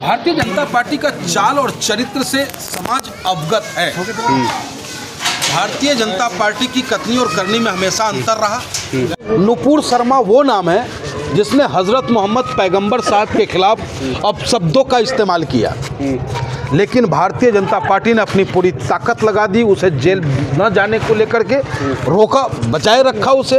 Bharatiya Janata party का चाल और चरित्र से समाज अवगत है। भारतीय जनता पार्टी की कथनी और करनी में हमेशा अंतर रहा। नुपुर शर्मा वो नाम है जिसने हज़रत मोहम्मद पैगंबर साहब के खिलाफ अपशब्दों का इस्तेमाल किया, लेकिन भारतीय जनता पार्टी ने अपनी पूरी ताकत लगा दी, उसे जेल न जाने को लेकर के रोका, बचाए रखा उसे।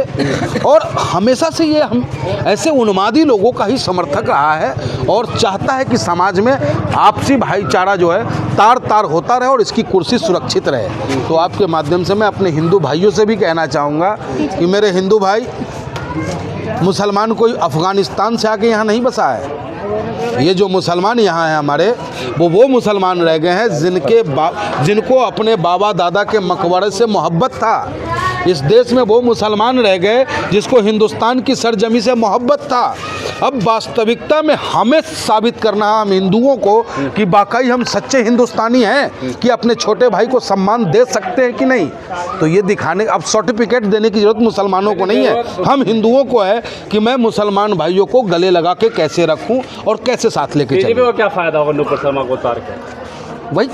और हमेशा से ये हम ऐसे उन्मादी लोगों का ही समर्थक रहा है और चाहता है कि समाज में आपसी भाईचारा जो है तार तार होता रहे और इसकी कुर्सी सुरक्षित रहे। तो आपके माध्यम से मैं अपने हिंदू भाइयों से भी कहना चाहूँगा कि मेरे हिंदू भाई, मुसलमान कोई अफ़गानिस्तान से आके यहाँ नहीं बसा है। ये जो मुसलमान यहाँ हैं हमारे, वो मुसलमान रह गए हैं जिनको अपने बाबा दादा के मकबरे से मोहब्बत था। इस देश में वो मुसलमान रह गए जिसको हिंदुस्तान की सरजमी से मोहब्बत था। अब वास्तविकता में हमें साबित करना है हम हिंदुओं को कि वाकई हम सच्चे हिंदुस्तानी हैं, कि अपने छोटे भाई को सम्मान दे सकते हैं कि नहीं। तो ये दिखाने, अब सर्टिफिकेट देने की जरूरत मुसलमानों को नहीं है, हम हिंदुओं को है कि मैं मुसलमान भाइयों को गले लगा के कैसे रखूं और कैसे साथ लेके चलूं। क्या फ़ायदा होगा नुपुर शर्मा को उतार के? भाई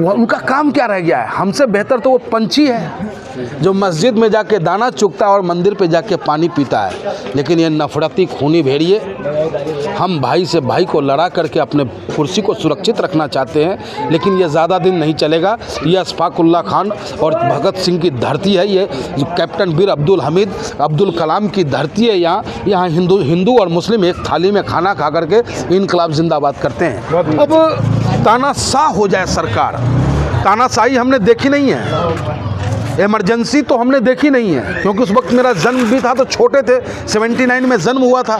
उनका काम क्या रह गया है? हमसे बेहतर तो वो पंछी है जो मस्जिद में जाके दाना चुगता है और मंदिर पे जाके पानी पीता है। लेकिन ये नफरती खूनी भेड़िए हम भाई से भाई को लड़ा करके अपने कुर्सी को सुरक्षित रखना चाहते हैं, लेकिन ये ज़्यादा दिन नहीं चलेगा। ये अशफाकुल्ला खान और भगत सिंह की धरती है, ये कैप्टन वीर अब्दुल हमीद अब्दुल कलाम की धरती है। यहाँ हिंदू और मुस्लिम एक थाली में खाना खा करके इनकलाब जिंदाबाद करते हैं। अब तानाशाह हो जाए सरकार, तानाशाही हमने देखी नहीं है, इमरजेंसी तो हमने देखी नहीं है, क्योंकि उस वक्त मेरा जन्म भी था तो छोटे थे, 79 में जन्म हुआ था।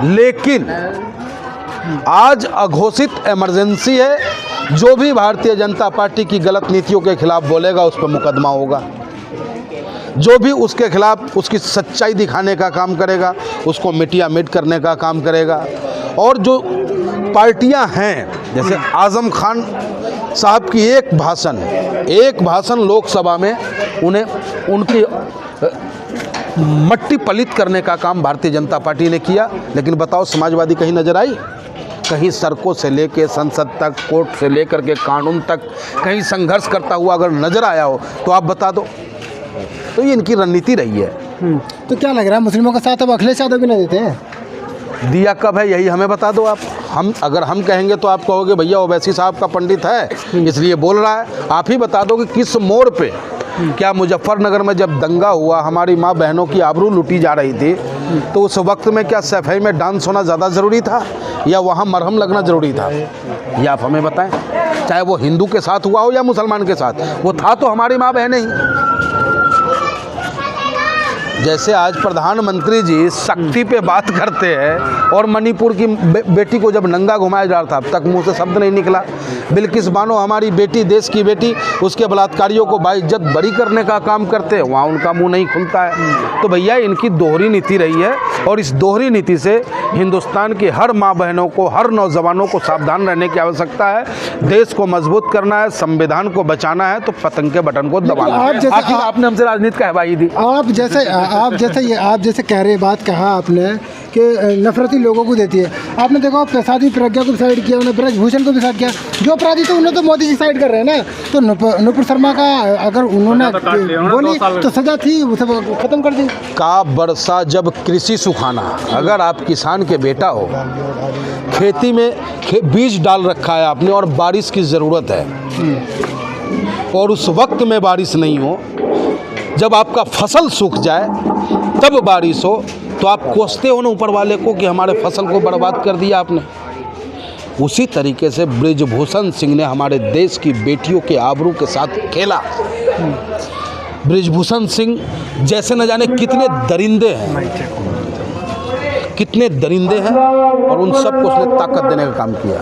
लेकिन आज अघोषित इमरजेंसी है। जो भी भारतीय जनता पार्टी की गलत नीतियों के खिलाफ बोलेगा उस पर मुकदमा होगा। जो भी उसके खिलाफ उसकी सच्चाई दिखाने का काम करेगा उसको मिटिया मिट करने का काम करेगा। और जो पार्टियां हैं, जैसे आज़म खान साहब की एक भाषण लोकसभा में उन्हें उनकी मट्टी पलित करने का काम भारतीय जनता पार्टी ने किया। लेकिन बताओ, समाजवादी कहीं नजर आई? कहीं सड़कों से लेके संसद तक, कोर्ट से लेकर के कानून तक कहीं संघर्ष करता हुआ अगर नजर आया हो तो आप बता दो। तो ये इनकी रणनीति रही है। तो क्या लग रहा है, मुस्लिमों का साथ अब अखिलेश यादव भी नहीं देते हैं? दिया कब है, यही हमें बता दो आप। अगर हम कहेंगे तो आप कहोगे भैया ओवैसी साहब का पंडित है इसलिए बोल रहा है। आप ही बता दो कि किस मोड़ पे, क्या मुजफ्फरनगर में जब दंगा हुआ, हमारी माँ बहनों की आबरू लूटी जा रही थी, तो उस वक्त में क्या सफाई में डांस होना ज़्यादा ज़रूरी था या वहाँ मरहम लगना ज़रूरी था? ये आप हमें बताएं। चाहे वो हिंदू के साथ हुआ हो या मुसलमान के साथ, वो था तो हमारी माँ बहनें ही। जैसे आज प्रधानमंत्री जी शक्ति पे बात करते हैं और मणिपुर की बेटी को जब नंगा घुमाया जा रहा था अब तक मुंह से शब्द नहीं निकला। बिल्किस बानो हमारी बेटी, देश की बेटी, उसके बलात्कारियों को बाइज्जत बरी करने का काम करते हैं, वहाँ उनका मुंह नहीं खुलता है। तो भैया इनकी दोहरी नीति रही है और इस दोहरी नीति से हिंदुस्तान की हर माँ बहनों को, हर नौजवानों को सावधान रहने की आवश्यकता है। देश को मजबूत करना है, संविधान को बचाना है, तो पतंग के बटन को दबाना है। आखिर आपने हमसे राजनीति कहवाई थी। आप जैसे कह रहे, बात कहा आपने कि नफरती लोगों को देती है। आपने देखा प्रसादी प्रज्ञा को भी साइड किया, उन्होंने ब्रजभूषण को भी साइड किया। जो अपराधी तो उन्हें तो मोदी जी साइड कर रहे हैं ना। तो नुपुर शर्मा का अगर उन्होंने बोली तो सजा थी, उसे खत्म कर दी। का बरसा जब कृषि सुखाना, अगर आप किसान के बेटा हो, खेती में बीज डाल रखा है आपने और बारिश की ज़रूरत है और उस वक्त में बारिश नहीं हो, जब आपका फसल सूख जाए तब बारिश हो, तो आप कोसते हो ना ऊपर वाले को कि हमारे फसल को बर्बाद कर दिया आपने। उसी तरीके से ब्रिजभूषण सिंह ने हमारे देश की बेटियों के आबरू के साथ खेला। ब्रिजभूषण सिंह जैसे न जाने कितने दरिंदे हैं और उन सबको उसने ताकत देने का काम किया।